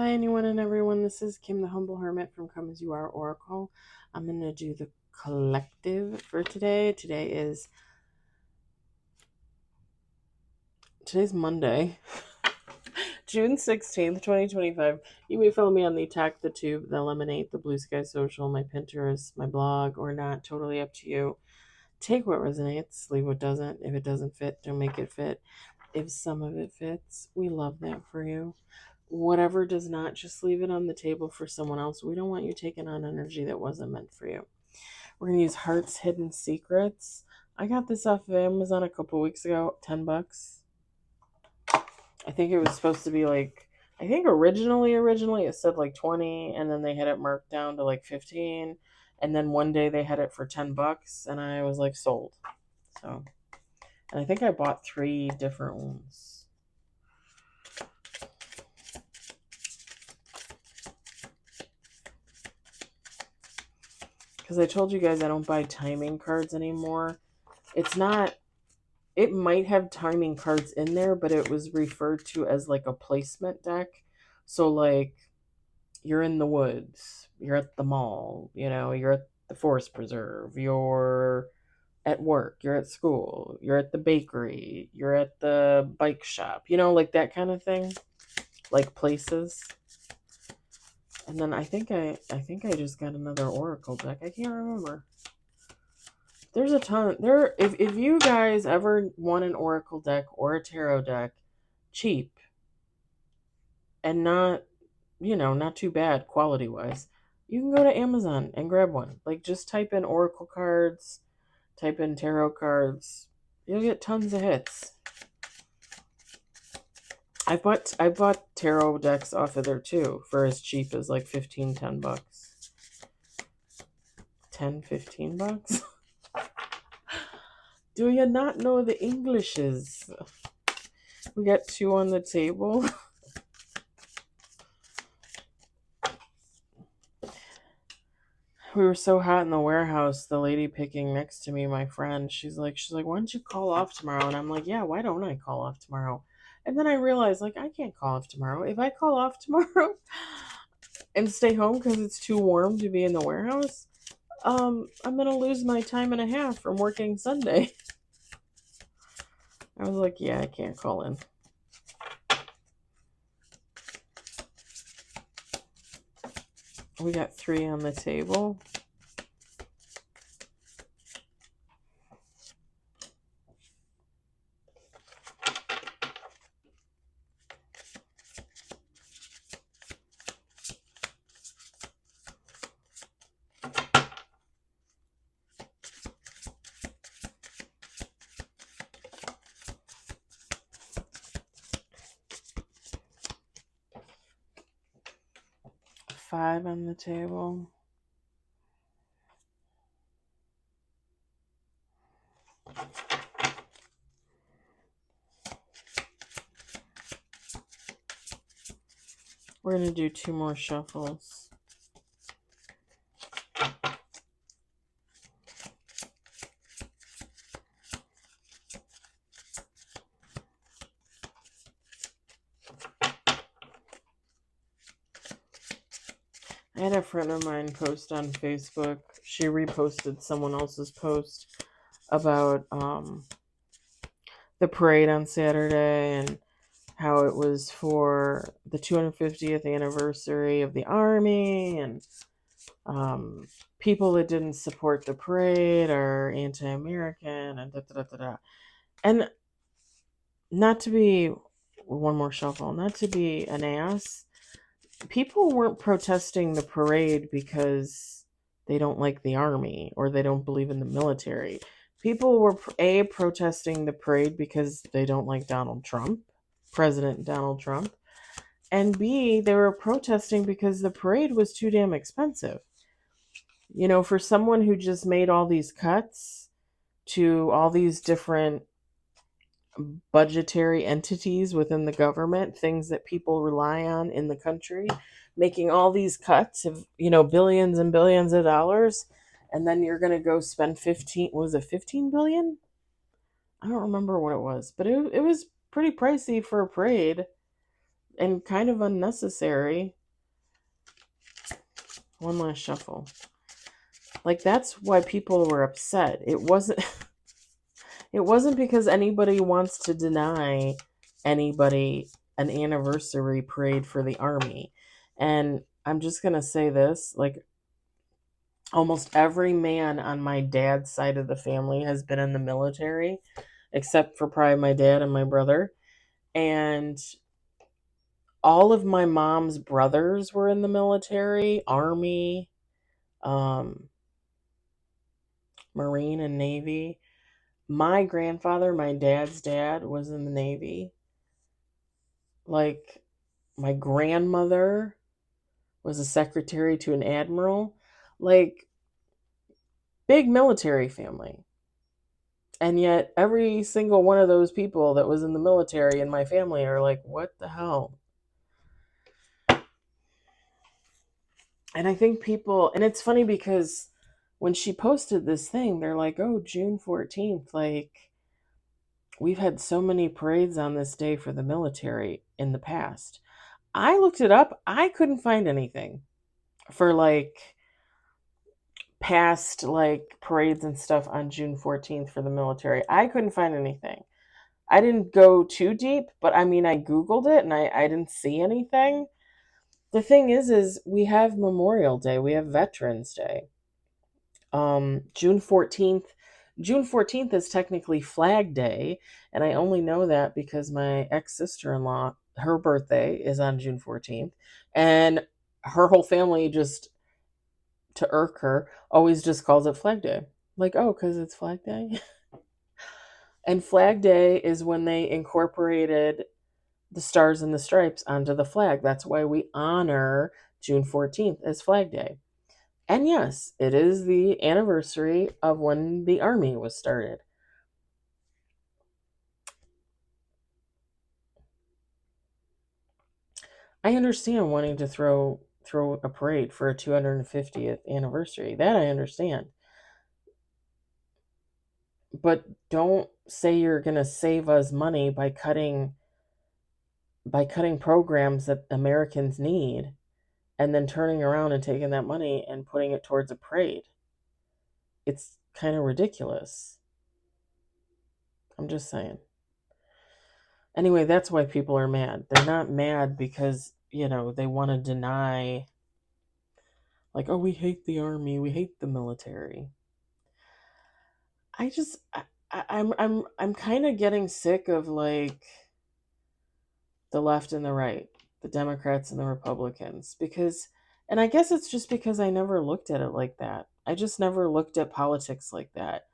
Hi, anyone and everyone. This is Kim, the Humble Hermit from Come As You Are Oracle. I'm going to do the collective for today. Today's Monday, June 16th, 2025. You may follow me on the Attack the Tube, the Lemonade, the Blue Sky Social, my Pinterest, my blog, or not. Totally up to you. Take what resonates, leave what doesn't. If it doesn't fit, don't make it fit. If some of it fits, we love that for you. Whatever does not, just leave it on the table for someone else. We don't want you taking on energy that wasn't meant for you. We're going to use Heart's Hidden Secrets. I got this off of Amazon a couple weeks ago, $10. I think it was supposed to be I think originally it said like 20, and then they had it marked down to like 15, and then one day they had it for $10, and I was like sold. So, and I think I bought 3 different ones. Because I told you guys I don't buy timing cards anymore. It might have timing cards in there, but it was referred to as like a placement deck. So like you're in the woods, you're at the mall, you're at the forest preserve, you're at work, you're at school, you're at the bakery, you're at the bike shop, like that kind of thing, like places. And then I think I just got another oracle deck. I can't remember. There's a ton there. If you guys ever want an oracle deck or a tarot deck, cheap and not too bad quality wise, you can go to Amazon and grab one. Like just type in oracle cards, type in tarot cards, you'll get tons of hits. I bought tarot decks off of there too for as cheap as like $10. 10, $15. Do you not know the Englishes? We got 2 on the table. We were so hot in the warehouse, the lady picking next to me, my friend, she's like, why don't you call off tomorrow? And I'm like, yeah, why don't I call off tomorrow? And then I realized, like, I can't call off tomorrow. If I call off tomorrow and stay home because it's too warm to be in the warehouse, I'm going to lose my time and a half from working Sunday. I was like, yeah, I can't call in. We got 3 on the table. Five on the table. We're going to do 2 more shuffles. I had a friend of mine post on Facebook. She reposted someone else's post about the parade on Saturday and how it was for the 250th anniversary of the Army, and people that didn't support the parade are anti-American, and da-da-da-da-da. And not to be, one more shuffle, not to be an ass, people weren't protesting the parade because they don't like the Army or they don't believe in the military. People were protesting the parade because they don't like Donald Trump, President Donald Trump, and B, they were protesting because the parade was too damn expensive. For someone who just made all these cuts to all these different budgetary entities within the government, things that people rely on in the country, making all these cuts of, billions and billions of dollars, and then you're going to go spend 15 billion? I don't remember what it was, but it was pretty pricey for a parade and kind of unnecessary. One last shuffle. Like, that's why people were upset. It wasn't it wasn't because anybody wants to deny anybody an anniversary parade for the army. And I'm just going to say this, like, almost every man on my dad's side of the family has been in the military, except for probably my dad and my brother. And all of my mom's brothers were in the military, army, um, Marine, and Navy. My grandfather, my dad's dad, was in the Navy. Like, my grandmother was a secretary to an admiral. Like, big military family. And yet, every single one of those people that was in the military in my family are like, what the hell? And I think people, and it's funny because when she posted this thing, they're like, oh, June 14th, like, we've had so many parades on this day for the military in the past. I looked it up. I couldn't find anything for like past like parades and stuff on June 14th for the military. I couldn't find anything. I didn't go too deep, but I mean, I Googled it and I didn't see anything. The thing is we have Memorial Day, we have Veterans Day. June 14th. June 14th is technically Flag Day, and I only know that because my ex sister in law, her birthday is on June 14th, and her whole family, just to irk her, always just calls it Flag Day. Like, oh, because it's Flag Day? And Flag Day is when they incorporated the stars and the stripes onto the flag. That's why we honor June 14th as Flag Day. And yes, it is the anniversary of when the Army was started. I understand wanting to throw a parade for a 250th anniversary. That I understand. But don't say you're going to save us money by cutting programs that Americans need and then turning around and taking that money and putting it towards a parade. It's kind of ridiculous. I'm just saying. Anyway, that's why people are mad. They're not mad because, they want to deny, like, oh, we hate the army, we hate the military. I just I'm kind of getting sick of like the left and the right, the Democrats and the Republicans, because, and I guess it's just because I never looked at it like that. I just never looked at politics like that.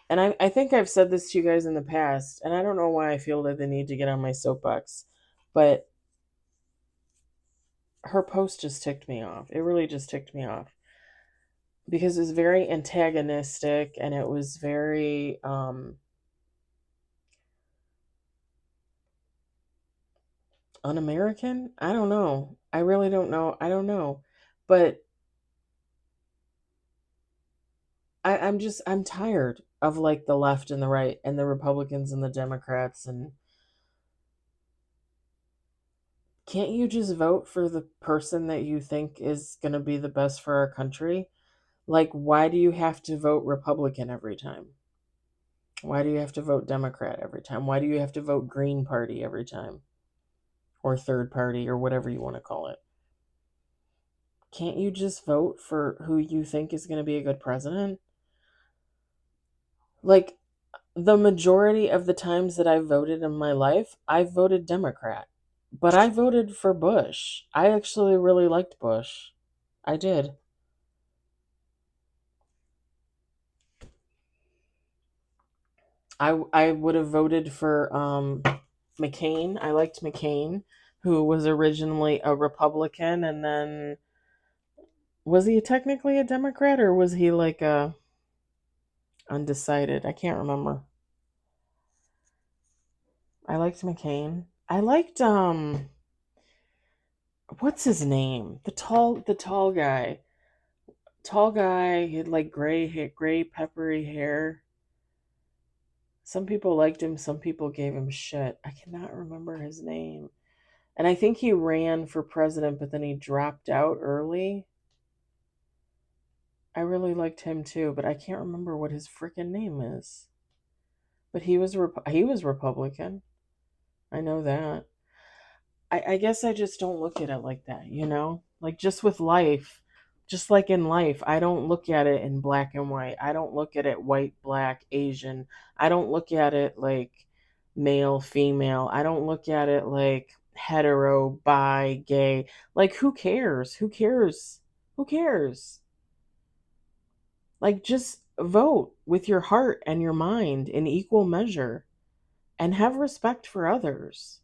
And I think I've said this to you guys in the past, and I don't know why I feel that the need to get on my soapbox, but her post just ticked me off. It really just ticked me off because it was very antagonistic and it was very un-American. I don't know. I really don't know. I don't know. But I'm tired of like the left and the right and the Republicans and the Democrats, and can't you just vote for the person that you think is going to be the best for our country? Like, why do you have to vote Republican every time? Why do you have to vote Democrat every time? Why do you have to vote Green Party every time? Or third party or whatever you want to call it? Can't you just vote for who you think is going to be a good president? Like, the majority of the times that I voted in my life, I voted Democrat. But I voted for Bush. I actually really liked Bush. I did. I would have voted for McCain. I liked McCain, who was originally a Republican, and then was he technically a Democrat or was he like a undecided? I can't remember. I liked McCain. I liked what's his name? The tall guy. Tall guy, he had like gray peppery hair. Some people liked him, some people gave him shit. I cannot remember his name. And I think he ran for president, but then he dropped out early. I really liked him too, but I can't remember what his freaking name is. But he was Republican. I know that. I guess I just don't look at it like that, you know? Like just with life, just like in life, I don't look at it in black and white. I don't look at it white, black, Asian. I don't look at it like male, female. I don't look at it like hetero, bi, gay. Like who cares? Who cares? Who cares? Like just vote with your heart and your mind in equal measure and have respect for others.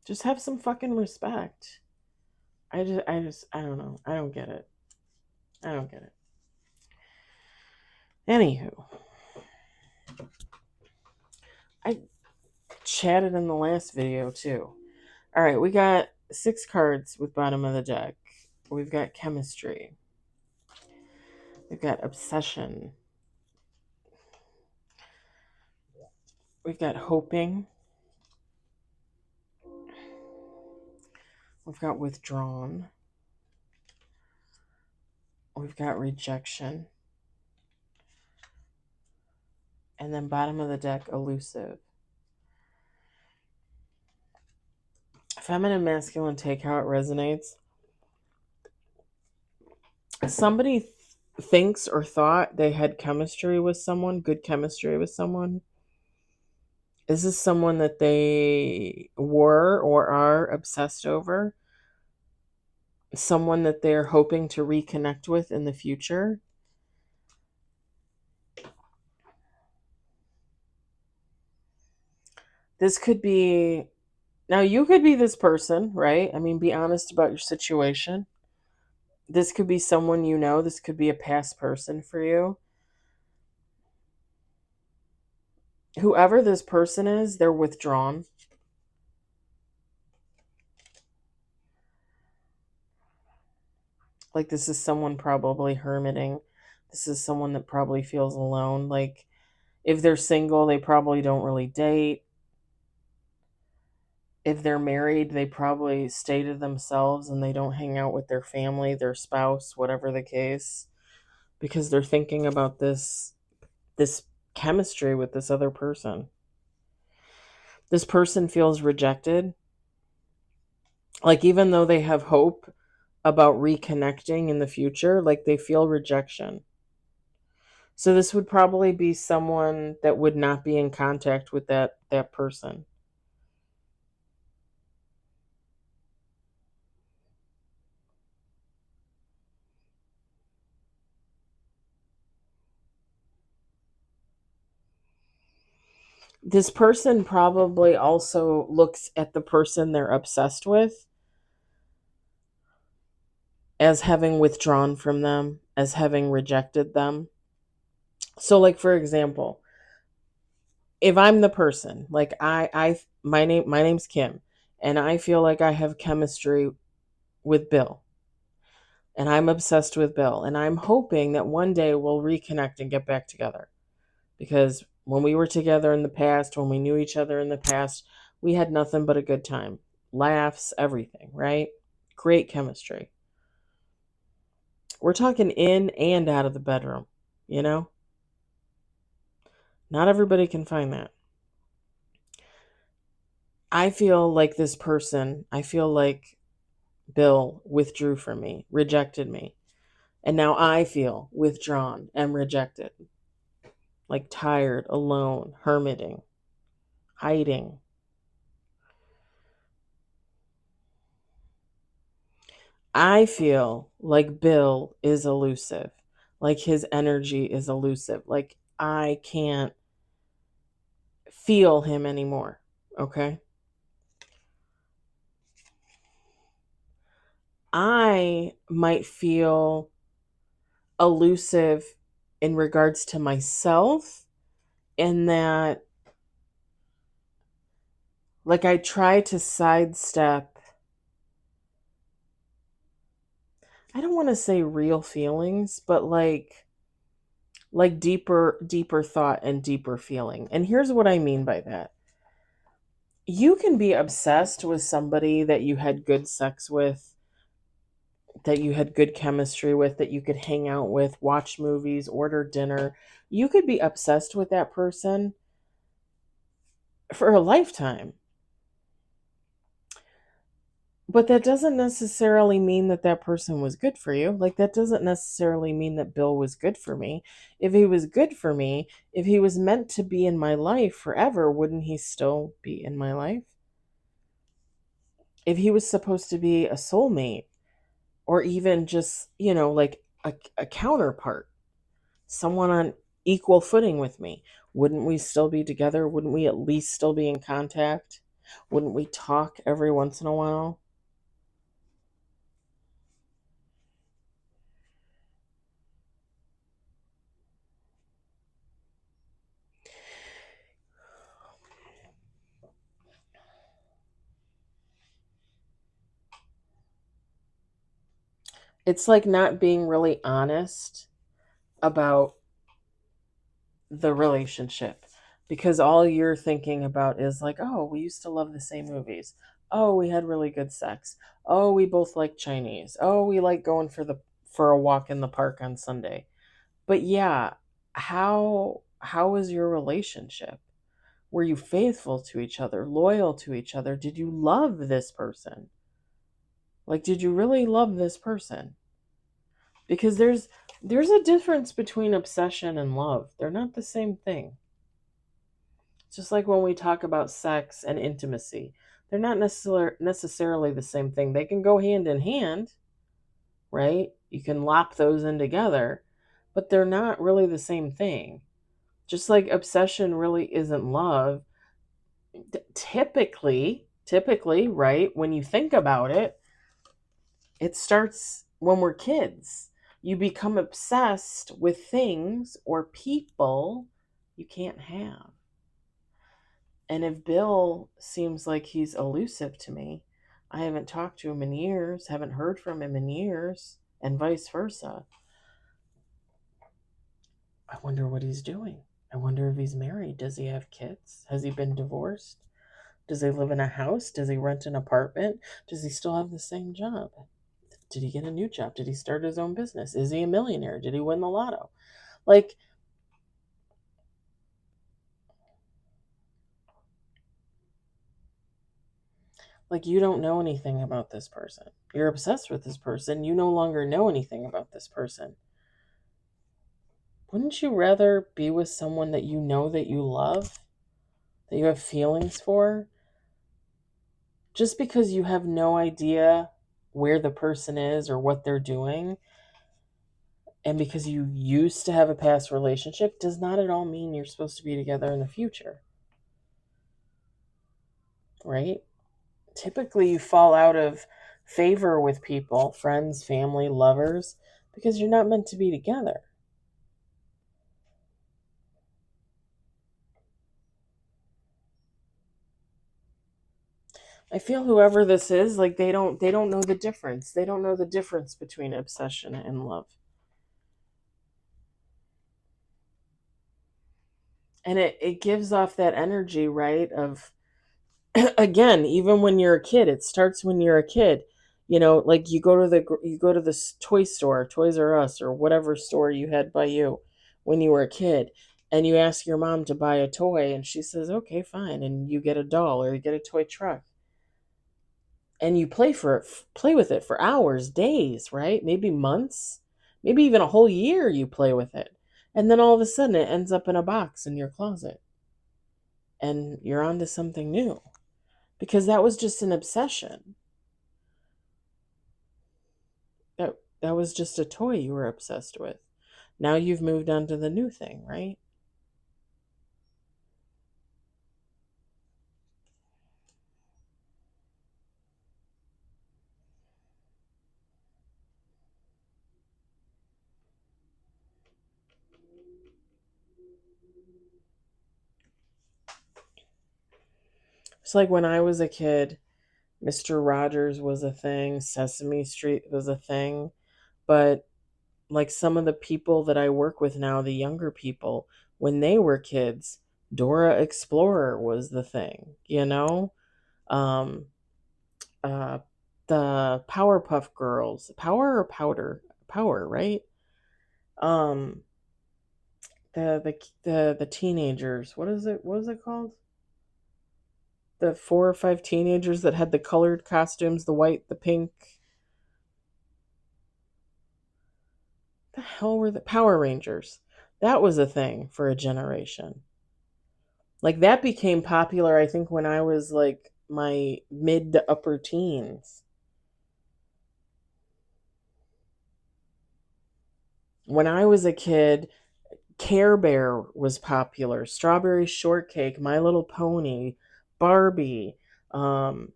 Just have some fucking respect. I don't know. I don't get it. I don't get it. Anywho, I chatted in the last video too. All right, we got 6 cards with bottom of the deck. We've got chemistry. We've got obsession. We've got hoping. We've got withdrawn. We've got rejection. And then bottom of the deck, elusive. Feminine, masculine, take how it resonates. Somebody thinks or thought they had chemistry with someone, good chemistry with someone. Is this someone that they were or are obsessed over? Someone that they're hoping to reconnect with in the future? This could be, now you could be this person, right? I mean, be honest about your situation. This could be someone you know. This could be a past person for you. Whoever this person is, they're withdrawn. Like this is someone probably hermiting. This is someone that probably feels alone. Like if they're single, they probably don't really date. If they're married, they probably stay to themselves and they don't hang out with their family, their spouse, whatever the case, because they're thinking about this chemistry with this other person. This person feels rejected. Like even though they have hope about reconnecting in the future, like they feel rejection. So this would probably be someone that would not be in contact with that person. This person probably also looks at the person they're obsessed with as having withdrawn from them, as having rejected them. So like for example, if I'm the person, like my name's Kim, and I feel like I have chemistry with Bill, and I'm obsessed with Bill, and I'm hoping that one day we'll reconnect and get back together. Because when we were together in the past, when we knew each other in the past, we had nothing but a good time. Laughs, everything, right? Great chemistry. We're talking in and out of the bedroom, you know? Not everybody can find that. I feel like this person, I feel like Bill withdrew from me, rejected me. And now I feel withdrawn and rejected. Like tired, alone, hermiting, hiding. I feel like Bill is elusive. Like his energy is elusive. Like I can't feel him anymore. Okay? I might feel elusive in regards to myself, in that like I try to sidestep, I don't want to say real feelings, but like deeper thought and deeper feeling. And here's what I mean by that. You can be obsessed with somebody that you had good sex with that you had good chemistry with, that you could hang out with, watch movies, order dinner. You could be obsessed with that person for a lifetime. But that doesn't necessarily mean that that person was good for you. Like, that doesn't necessarily mean that Bill was good for me. If he was good for me, if he was meant to be in my life forever, wouldn't he still be in my life? If he was supposed to be a soulmate, or even just, like a counterpart, someone on equal footing with me, wouldn't we still be together? Wouldn't we at least still be in contact? Wouldn't we talk every once in a while? It's like not being really honest about the relationship, because all you're thinking about is like, oh, we used to love the same movies. Oh, we had really good sex. Oh, we both like Chinese. Oh, we like going for a walk in the park on Sunday. But yeah, how was your relationship? Were you faithful to each other, loyal to each other? Did you love this person? Like, did you really love this person? Because there's a difference between obsession and love. They're not the same thing. Just like when we talk about sex and intimacy, they're not necessarily the same thing. They can go hand in hand, right? You can lop those in together, but they're not really the same thing. Just like obsession really isn't love. Typically, right? When you think about it, it starts when we're kids. You become obsessed with things or people you can't have. And if Bill seems like he's elusive to me, I haven't talked to him in years, haven't heard from him in years, and vice versa. I wonder what he's doing. I wonder if he's married. Does he have kids? Has he been divorced? Does he live in a house? Does he rent an apartment? Does he still have the same job? Did he get a new job? Did he start his own business? Is he a millionaire? Did he win the lotto? Like, you don't know anything about this person. You're obsessed with this person. You no longer know anything about this person. Wouldn't you rather be with someone that you know that you love, that you have feelings for, just because you have no idea where the person is or what they're doing, and because you used to have a past relationship, does not at all mean you're supposed to be together in the future, right? Typically, you fall out of favor with people, friends, family, lovers, because you're not meant to be together. I feel whoever this is, like, they don't know the difference. They don't know the difference between obsession and love. And it gives off that energy, right, of again, even when you're a kid, it starts when you're a kid. Like, you go to the toy store, Toys R Us, or whatever store you had by you when you were a kid, and you ask your mom to buy a toy, and she says, okay, fine, and you get a doll or you get a toy truck, and you play with it for hours, days, right? Maybe months, maybe even a whole year you play with it. And then all of a sudden it ends up in a box in your closet, and you're on to something new, because that was just an obsession. That was just a toy you were obsessed with. Now you've moved on to the new thing, right? It's like when I was a kid, Mr. Rogers was a thing, Sesame Street was a thing, but like some of the people that I work with now, the younger people, when they were kids, Dora Explorer was the thing, um, uh, the Powerpuff Girls. Power or Powder? Power, right? Um, the teenagers. What is it? What is it called? The four or five teenagers that had the colored costumes, the white, the pink. The hell were the Power Rangers? That was a thing for a generation. Like that became popular, I think, when I was like my mid to upper teens. When I was a kid, Care Bear was popular, Strawberry Shortcake, My Little Pony, Barbie. Um,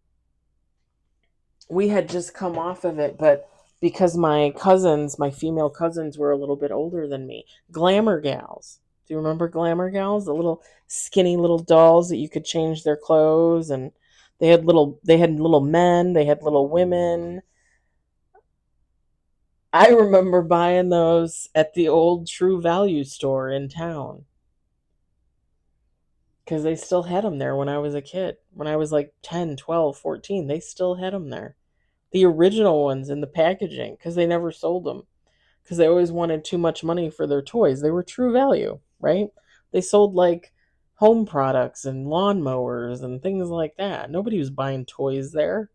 we had just come off of it, but because my cousins, my female cousins, were a little bit older than me, Glamour Gals. Do you remember Glamour Gals? The little skinny little dolls that you could change their clothes, and they had little men, they had little women. I remember buying those at the old True Value store in town because they still had them there when I was a kid. When I was like 10, 12, 14, they still had them there. The original ones in the packaging because they never sold them because they always wanted too much money for their toys. They were True Value, right? They sold like home products and lawnmowers and things like that. Nobody was buying toys there.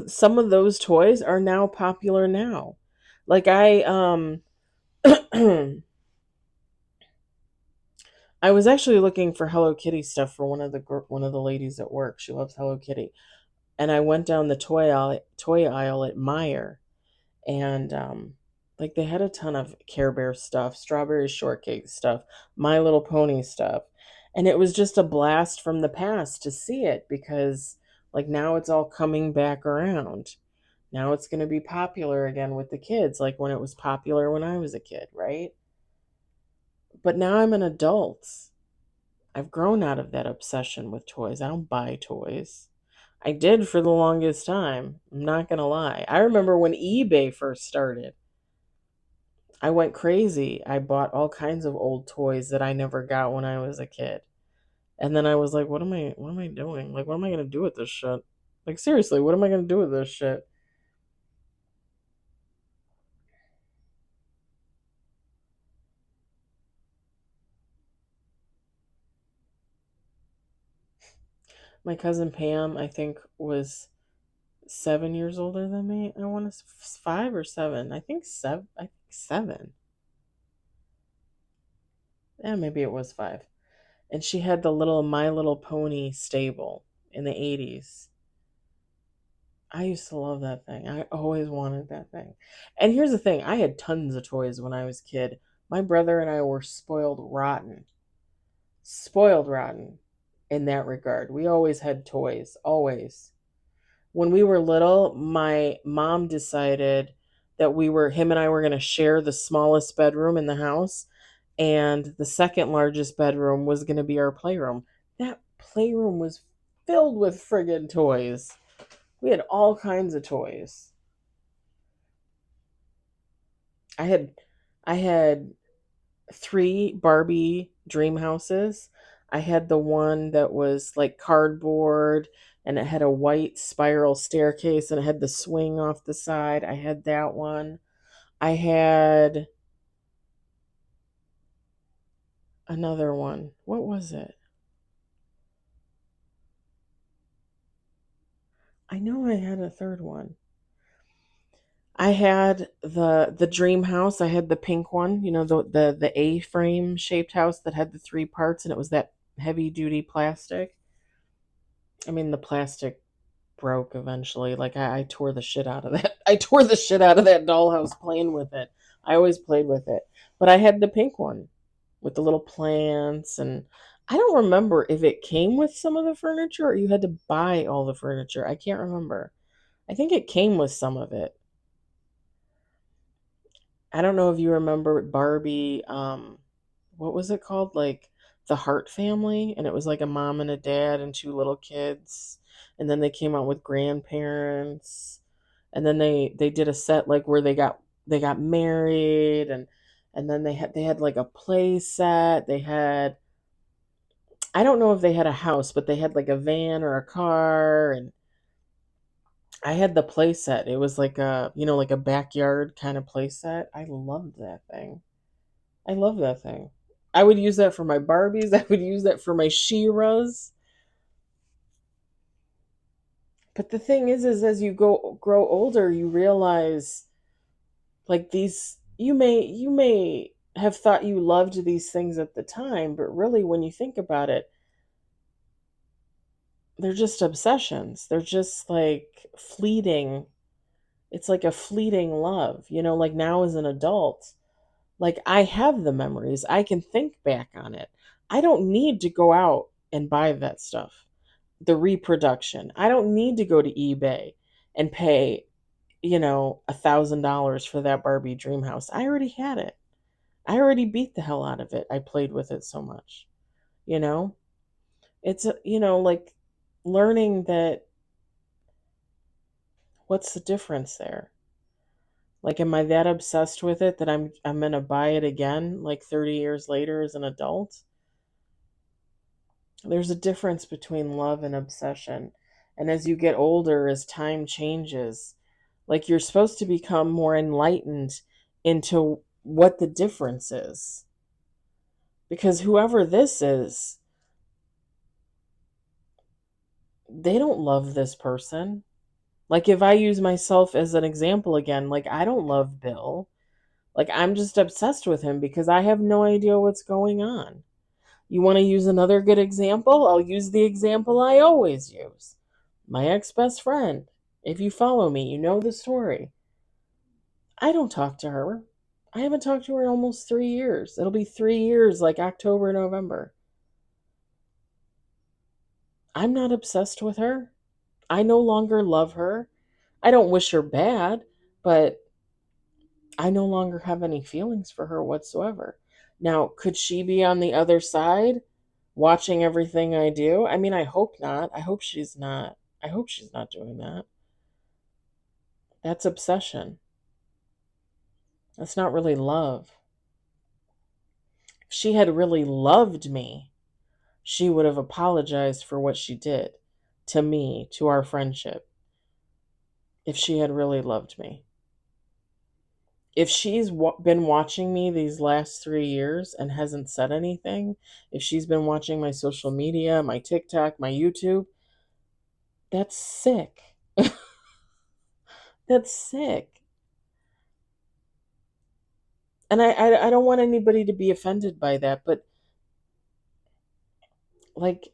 Some of those toys are now popular now. Like I was actually looking for Hello Kitty stuff for one of the ladies at work. She loves Hello Kitty, and I went down the toy aisle at Meyer, and like they had a ton of Care Bear stuff, Strawberry Shortcake stuff, My Little Pony stuff, and it was just a blast from the past to see it because like now it's all coming back around. Now it's going to be popular again with the kids, like when it was popular when I was a kid, right? But now I'm an adult. I've grown out of that obsession with toys. I don't buy toys. I did for the longest time. I'm not going to lie. I remember when eBay first started. I went crazy. I bought all kinds of old toys that I never got when I was a kid. And then I was like, what am I doing? Like what am I going to do with this shit? Like seriously, what am I going to do with this shit? My cousin Pam, I think was 7 years older than me. I want to 5 or 7. I think 7. I think 7. Yeah, maybe it was 5. And she had the little My Little Pony stable in the 80s. I used to love that thing. I always wanted that thing. And here's the thing, I had tons of toys when I was a kid. My brother and I were spoiled rotten. Spoiled rotten in that regard. We always had toys, always. When we were little, my mom decided that him and I were going to share the smallest bedroom in the house, and the second largest bedroom was going to be our playroom. That playroom was filled with friggin' toys. We had all kinds of toys. I had I had 3 Barbie dream houses. I had the one that was like cardboard and it had a white spiral staircase and it had the swing off the side. I had that one. I had another one. What was it? I know I had a third one. I had the dream house. I had the pink one, the A-frame shaped house that had the 3 parts and it was that heavy duty plastic. I mean the plastic broke eventually. Like I tore the shit out of that. I tore the shit out of that dollhouse playing with it. I always played with it. But I had the pink one with the little plants and I don't remember if it came with some of the furniture or you had to buy all the furniture. I can't remember. I think it came with some of it. I don't know if you remember Barbie, what was it called? Like the Hart family, and it was like a mom and a dad and 2 little kids. And then they came out with grandparents. And then they did a set like where they got they got married, and then they had like a play set. They had, I don't know if they had a house, but they had like a van or a car, and I had the play set. It was like a, like a backyard kind of play set. I loved that thing. I love that thing. I would use that for my Barbies. I would use that for my She-Ras. But the thing is as you grow older, you realize, like, these, you may have thought you loved these things at the time, but really when you think about it, they're just obsessions. They're just like fleeting. It's like a fleeting love. Like now as an adult, like I have the memories. I can think back on it. I don't need to go out and buy that stuff. The reproduction. I don't need to go to eBay and pay, $1,000 for that Barbie dream house. I already had it. I already beat the hell out of it. I played with it so much. You know? It's like learning that, what's the difference there? Like, am I that obsessed with it that I'm gonna buy it again like 30 years later as an adult? There's a difference between love and obsession. And as you get older, as time changes, like, you're supposed to become more enlightened into what the difference is. Because whoever this is, they don't love this person. Like, if I use myself as an example again, like, I don't love Bill. Like, I'm just obsessed with him because I have no idea what's going on. You want to use another good example? I'll use the example I always use. My ex-best friend. If you follow me, you know the story. I don't talk to her. I haven't talked to her in almost 3 years. It'll be 3 years, like October, November. I'm not obsessed with her. I no longer love her. I don't wish her bad, but I no longer have any feelings for her whatsoever. Now, could she be on the other side watching everything I do? I mean, I hope not. I hope she's not. I hope she's not doing that. That's obsession. That's not really love. If she had really loved me, she would have apologized for what she did to me, to our friendship. If she had really loved me. If she's been watching me these last 3 years and hasn't said anything, if she's been watching my social media, my TikTok, my YouTube, that's sick. That's sick. And I don't want anybody to be offended by that, but, like,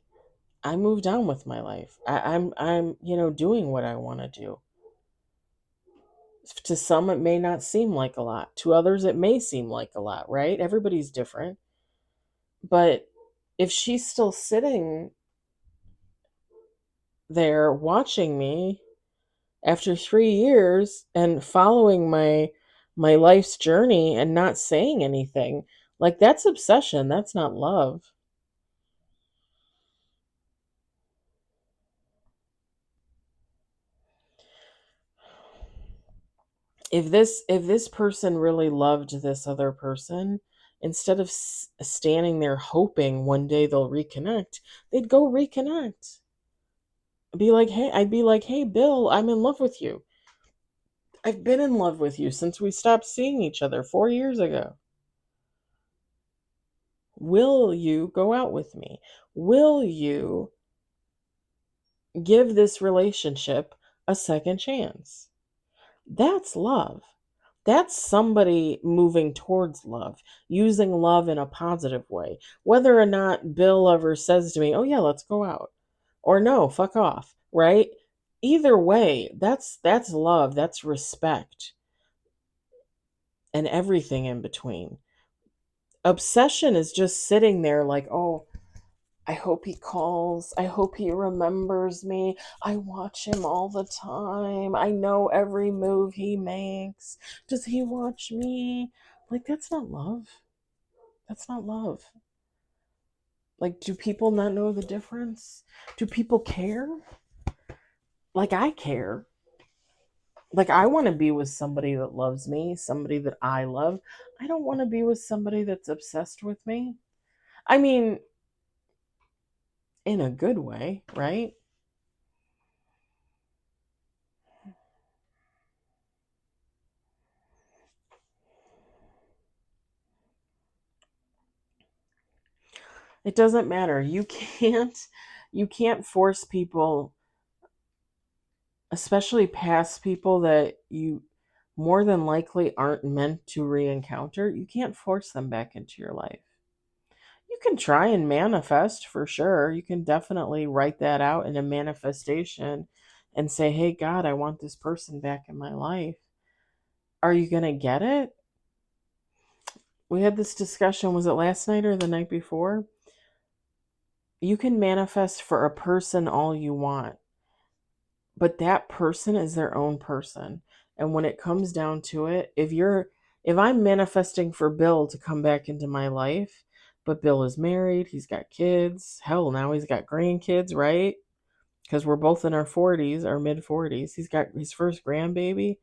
I moved on with my life. I'm doing what I want to do. To some, it may not seem like a lot. To others, it may seem like a lot, right? Everybody's different. But if she's still sitting there watching me after 3 years and following my life's journey and not saying anything, like, that's obsession. That's not love. If this person really loved this other person, instead of standing there hoping one day they'll reconnect, they'd go reconnect. I'd be like, hey, Bill, I'm in love with you. I've been in love with you since we stopped seeing each other 4 years ago. Will you go out with me? Will you give this relationship a second chance? That's love. That's somebody moving towards love, using love in a positive way. Whether or not Bill ever says to me, oh, yeah, let's go out, or no, fuck off, right? Either way, that's love, that's respect, and everything in between. Obsession is just sitting there like, oh, I hope he calls. I hope he remembers me. I watch him all the time. I know every move he makes. Does he watch me? Like, that's not love. That's not love. Like, do people not know the difference? Do people care? Like, I care. Like, I want to be with somebody that loves me, somebody that I love. I don't want to be with somebody that's obsessed with me. I mean, in a good way, right? It doesn't matter. You can't force people, especially past people that you more than likely aren't meant to re-encounter. You can't force them back into your life. You can try and manifest for sure. You can definitely write that out in a manifestation and say, "Hey God, I want this person back in my life." Are you going to get it? We had this discussion, was it last night or the night before? You can manifest for a person all you want, but that person is their own person. And when it comes down to it, if I'm manifesting for Bill to come back into my life, but Bill is married, he's got kids, hell, now he's got grandkids, right? Because we're both in our 40s, our mid 40s. He's got his first grandbaby.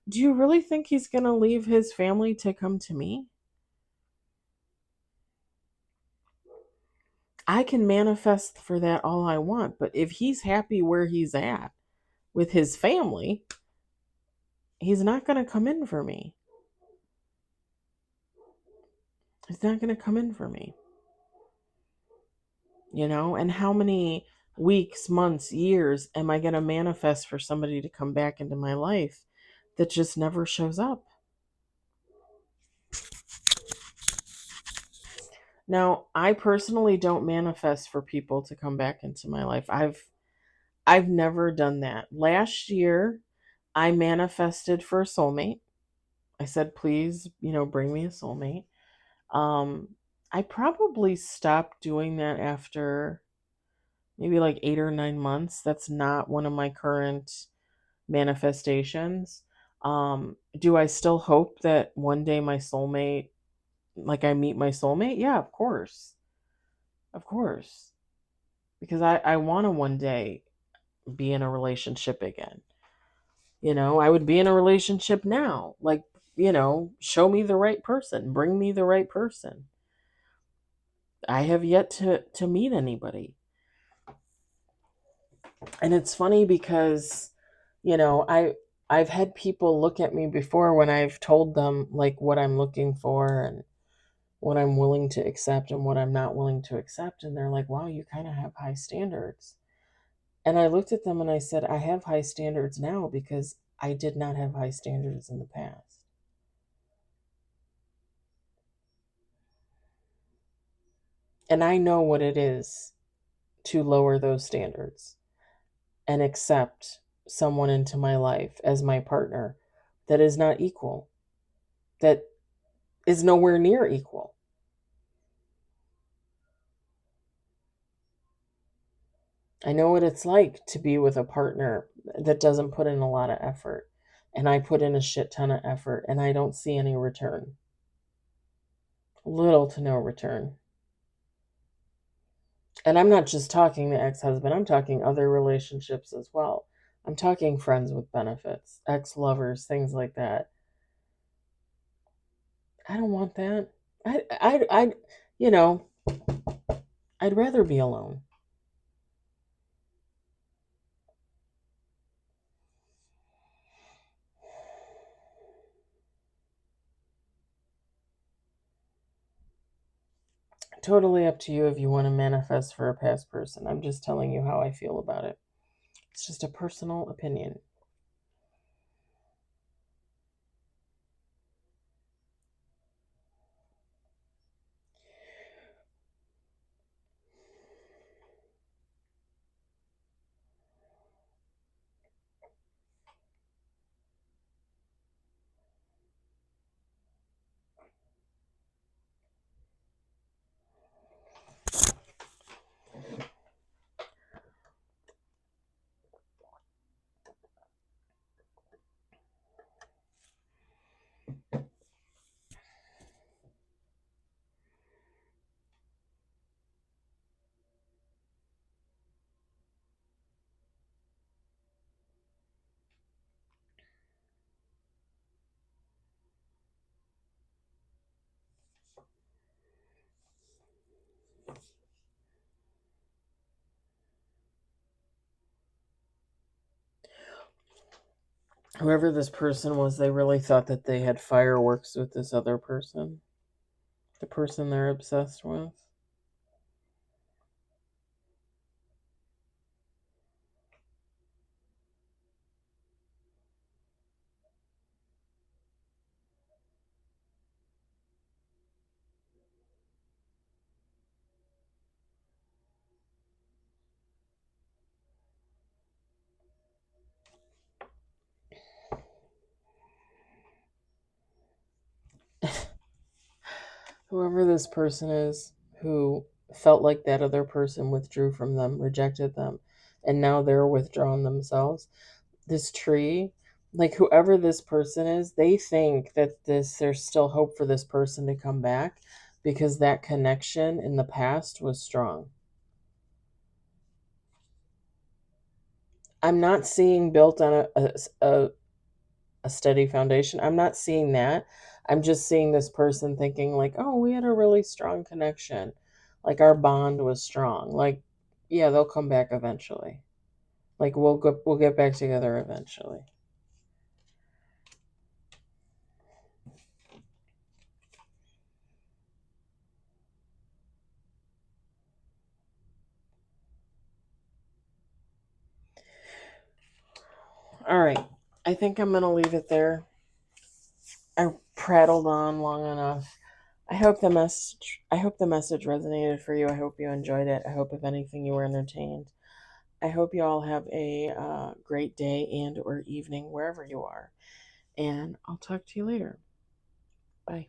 Do you really think he's going to leave his family to come to me? I can manifest for that all I want, but if he's happy where he's at with his family, he's not going to come in for me. He's not going to come in for me. And how many weeks, months, years am I going to manifest for somebody to come back into my life that just never shows up? Now, I personally don't manifest for people to come back into my life. I've never done that. Last year, I manifested for a soulmate. I said, "Please, bring me a soulmate." Um, I probably stopped doing that after maybe like 8 or 9 months. That's not one of my current manifestations. Do I still hope that one day my soulmate, like I meet my soulmate? Yeah, of course. Of course. Because I want to one day be in a relationship again. I would be in a relationship now. Like, show me the right person, bring me the right person. I have yet to meet anybody. And it's funny because, I've had people look at me before when I've told them like what I'm looking for and what I'm willing to accept and what I'm not willing to accept, and they're like, "Wow, you kind of have high standards." And I looked at them and I said, "I have high standards now because I did not have high standards in the past." And I know what it is to lower those standards and accept someone into my life as my partner that is not equal, that is nowhere near equal. I know what it's like to be with a partner that doesn't put in a lot of effort. And I put in a shit ton of effort and I don't see any return. Little to no return. And I'm not just talking the ex husband, I'm talking other relationships as well. I'm talking friends with benefits, ex lovers, things like that. I don't want that. I, you know, I'd rather be alone. Totally up to you if you want to manifest for a past person. I'm just telling you how I feel about it. It's just a personal opinion. Whoever this person was, they really thought that they had fireworks with this other person, the person they're obsessed with. Whoever this person is who felt like that other person withdrew from them, rejected them, and now they're withdrawn themselves. This tree, like whoever this person is, they think that there's still hope for this person to come back because that connection in the past was strong. I'm not seeing built on a steady foundation. I'm not seeing that. I'm just seeing this person thinking like, "Oh, we had a really strong connection. Like our bond was strong. Like yeah, they'll come back eventually. Like we'll get back together eventually." All right. I think I'm going to leave it there. I prattled on long enough. I hope the message resonated for you. I hope you enjoyed it. I hope if anything you were entertained. I hope you all have a great day and or evening wherever you are. And I'll talk to you later. Bye.